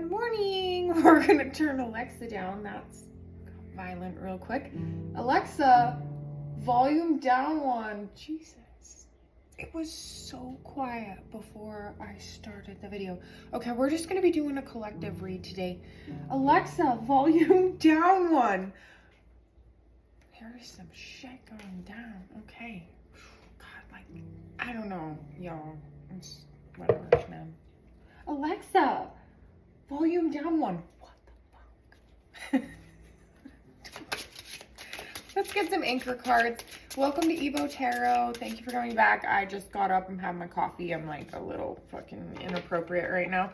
Good morning. We're gonna turn Alexa down. That's violent real quick. Alexa, volume down one. Jesus. It was so quiet before I started the video. Okay, we're just gonna be doing a collective read today. Alexa, volume down one. There's some shit going down. Okay. God, like, I don't know, y'all. It's whatever, man. Alexa, volume down one. What the fuck? Let's get some anchor cards. Welcome to Evo Tarot. Thank you for coming back. I just got up and had my coffee. I'm like a little fucking inappropriate right now.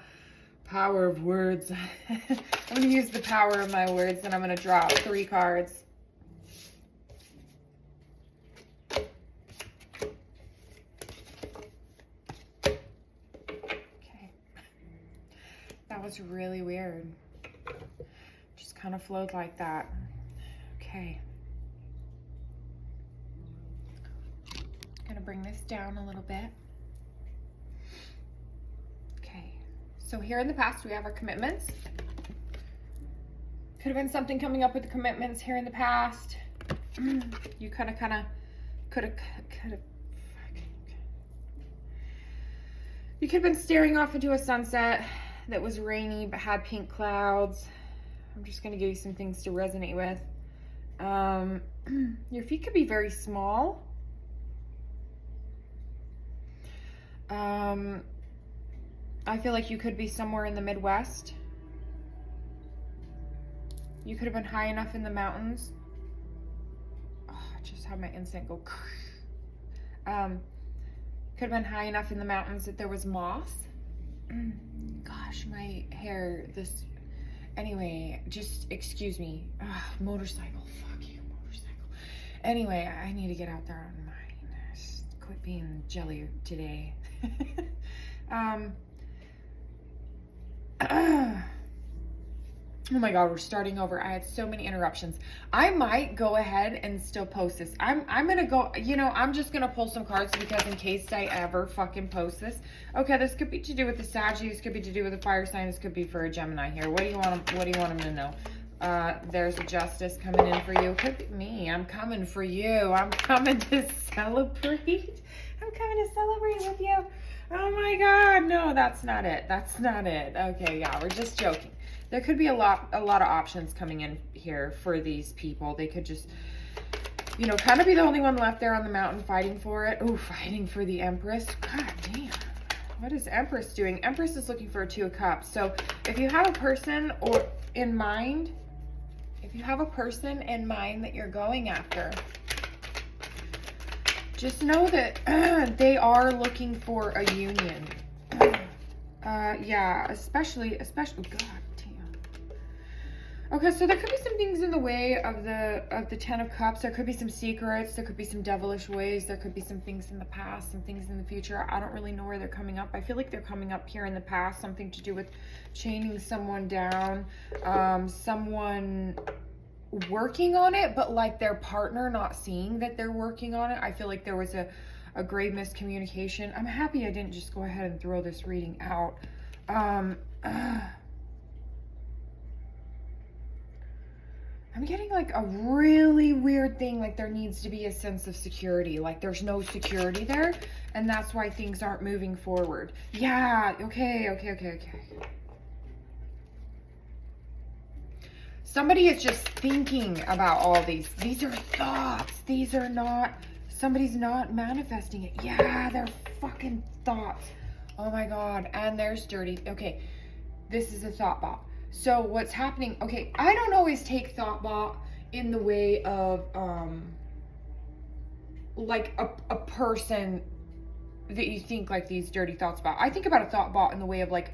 Power of words. I'm going to use the power of my words and I'm going to draw 3 cards. Okay. That was really weird. Just kind of flowed like that. Okay. Gonna bring this down a little bit. Okay, so here in the past we have our commitments. Could have been something coming up with the commitments here in the past. You could have you could have been staring off into a sunset that was rainy but had pink clouds. I'm just gonna give you some things to resonate with. Your feet could be very small. I feel like you could be somewhere in the Midwest. You could have been high enough in the mountains. Oh, I just had my instinct go. Could have been high enough in the mountains that there was moss. Gosh, my hair, anyway, just excuse me. Motorcycle, fuck you, motorcycle. Anyway, I need to get out there on mine. Quit being jelly today. Oh my God, we're starting over. I had so many interruptions. I might go ahead and still post this. I'm gonna go, I'm just gonna pull some cards because in case I ever fucking post this. Okay, this could be to do with the Saggy, this could be to do with the fire sign, this could be for a Gemini here. What do you want them to know? There's a justice coming in for you. Could be me. I'm coming for you. I'm coming to celebrate. I'm coming to celebrate with you. Oh my God. No, that's not it. That's not it. Okay, yeah, we're just joking. There could be a lot of options coming in here for these people. They could just, kind of be the only one left there on the mountain fighting for it. Ooh, fighting for the Empress. God damn. What is Empress doing? Empress is looking for a 2 of Cups. So if you have a person in mind that you're going after, just know that they are looking for a union. Yeah, especially, God damn. Okay, so there could be some things in the way of the 10 of Cups. There could be some secrets. There could be some devilish ways. There could be some things in the past, some things in the future. I don't really know where they're coming up. I feel like they're coming up here in the past. Something to do with chaining someone down. Someone working on it, but like their partner not seeing that they're working on it. I feel like there was a grave miscommunication. I'm happy I didn't just go ahead and throw this reading out. I'm getting like a really weird thing, like there needs to be a sense of security, like there's no security there, and that's why things aren't moving forward. Yeah, okay. Somebody is just thinking about all these. These are thoughts. These are not, somebody's not manifesting it. Yeah, they're fucking thoughts. Oh my God, and there's dirty. Okay, this is a thought bot. So what's happening, okay, I don't always take thought bot in the way of, like a person that you think like these dirty thoughts about. I think about a thought bot in the way of like,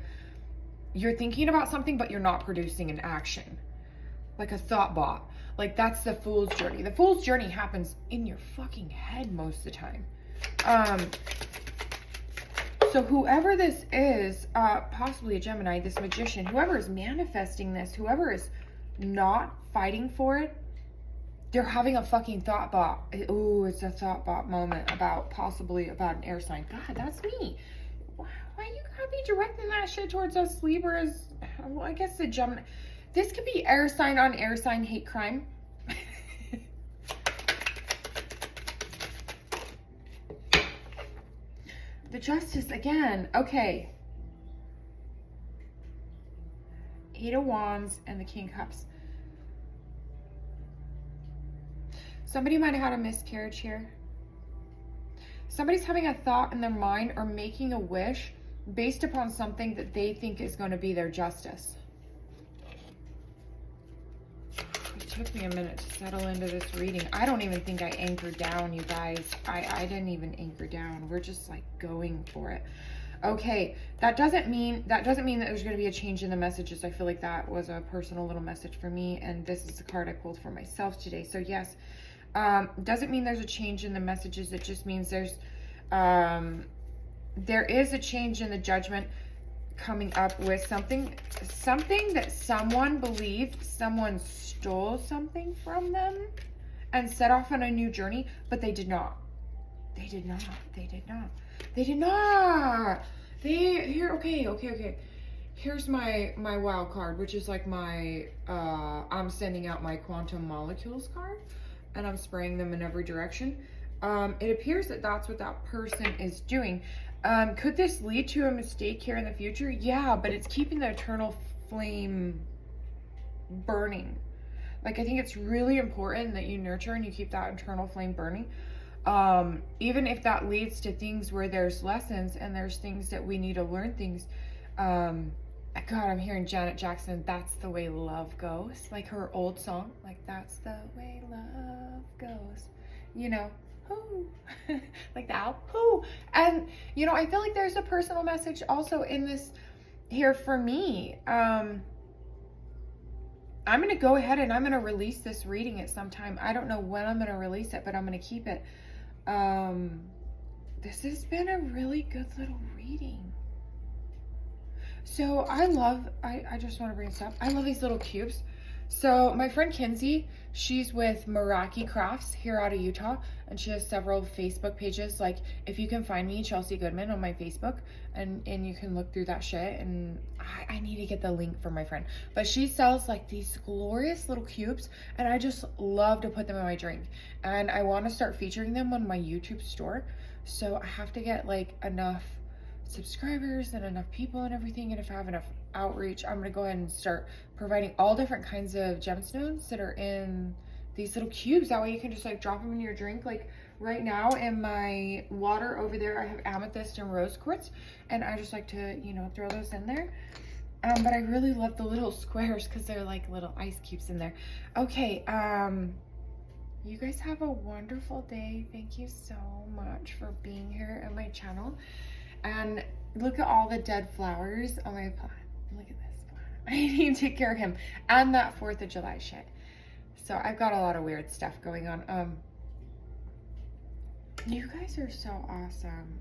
you're thinking about something, but you're not producing an action. Like a thought bot. Like that's the fool's journey. The fool's journey happens in your fucking head most of the time. So whoever this is, possibly a Gemini, this magician, whoever is manifesting this, whoever is not fighting for it, they're having a fucking thought bot. Ooh, it's a thought bot moment possibly about an air sign. God, that's me. Why you gotta be directing that shit towards us Libras? well, I guess the Gemini, this could be air sign on air sign hate crime. The Justice again. Okay. 8 of Wands and the King of Cups. Somebody might have had a miscarriage here. Somebody's having a thought in their mind or making a wish based upon something that they think is going to be their justice. It took me a minute to settle into this reading. I don't even think I anchored down, you guys. I didn't even anchor down. We're just like going for it. Okay, that doesn't mean that there's going to be a change in the messages. I feel like that was a personal little message for me, and this is the card I pulled for myself today. So yes, doesn't mean there's a change in the messages. It just means there is a change in the judgment coming up with something that someone believed someone stole something from them and set off on a new journey, but they did not. They did not. They did not. They did not. Okay. Here's my wild card, which is like my, I'm sending out my quantum molecules card, and I'm spraying them in every direction. It appears that that's what that person is doing. Could this lead to a mistake here in the future? Yeah, but it's keeping the eternal flame burning. Like, I think it's really important that you nurture and you keep that eternal flame burning. Even if that leads to things where there's lessons and there's things that we need to learn things. God, I'm hearing Janet Jackson, "That's the way love goes." Like her old song, like, "That's the way love goes." You know, whoo, like that, whoo. And, you know, I feel like there's a personal message also in this here for me. I'm going to go ahead and I'm going to release this reading at some time. I don't know when I'm going to release it, but I'm going to keep it. This has been a really good little reading. So I just want to bring this up. I love these little cubes. So my friend Kinsey, she's with Meraki Crafts here out of Utah, and she has several Facebook pages. Like, if you can find me, Chylsiegoodman, on my Facebook, and you can look through that shit. And I need to get the link for my friend, but she sells like these glorious little cubes, and I just love to put them in my drink, and I want to start featuring them on my YouTube store. So I have to get like enough subscribers and enough people and everything, and if I have enough outreach, I'm gonna go ahead and start providing all different kinds of gemstones that are in these little cubes. That way you can just like drop them in your drink. Like right now in my water over there, I have amethyst and rose quartz, and I just like to, you know, throw those in there. But I really love the little squares because they're like little ice cubes in there. Okay, you guys have a wonderful day. Thank you so much for being here at my channel. And look at all the dead flowers on my plant. Look at this plant. I need to take care of him. And that 4th of July shit. So I've got a lot of weird stuff going on. You guys are so awesome.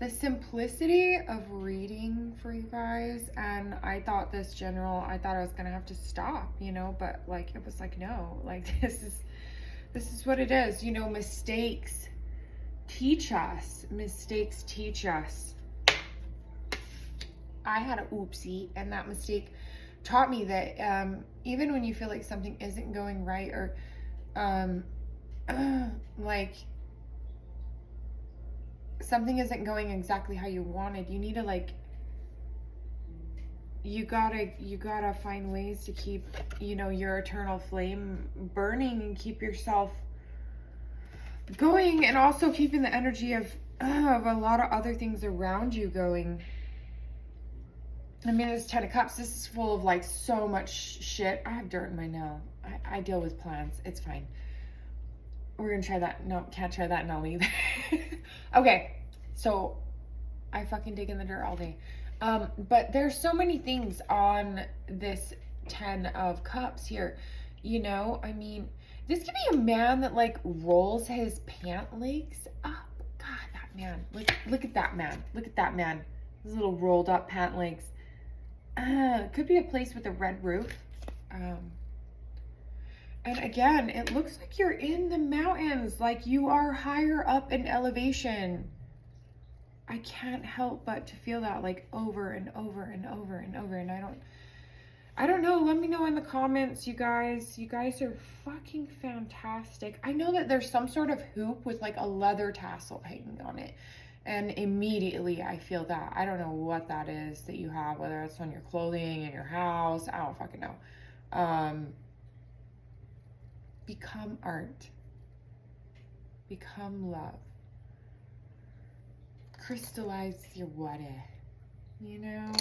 The simplicity of reading for you guys, and I thought I thought I was gonna have to stop, you know, but like it was like, no, like this is what it is, you know. Mistakes teach us. Mistakes teach us. I had an oopsie, and that mistake taught me that even when you feel like something isn't going right, or like something isn't going exactly how you wanted, you need to like, you gotta find ways to keep, you know, your eternal flame burning and keep yourself going, and also keeping the energy of a lot of other things around you going. I mean, this 10 of Cups, this is full of like so much shit. I have dirt in my nail. I deal with plants. It's fine. We're gonna try that. No, can't try that nail either. Okay, so I fucking dig in the dirt all day. But there's so many things on this 10 of Cups here. You know, I mean, this could be a man that like rolls his pant legs up. God, that man. Look at that man. Look at that man. His little rolled up pant legs. Could be a place with a red roof. And again, it looks like you're in the mountains, like you are higher up in elevation. I can't help but to feel that like over and over and over and over. And I don't know. Let me know in the comments, you guys. You guys are fucking fantastic. I know that there's some sort of hoop with like a leather tassel hanging on it. And immediately I feel that. I don't know what that is that you have, whether it's on your clothing, in your house. I don't fucking know. Become art. Become love. Crystallize your water. You know?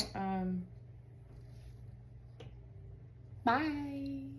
Bye.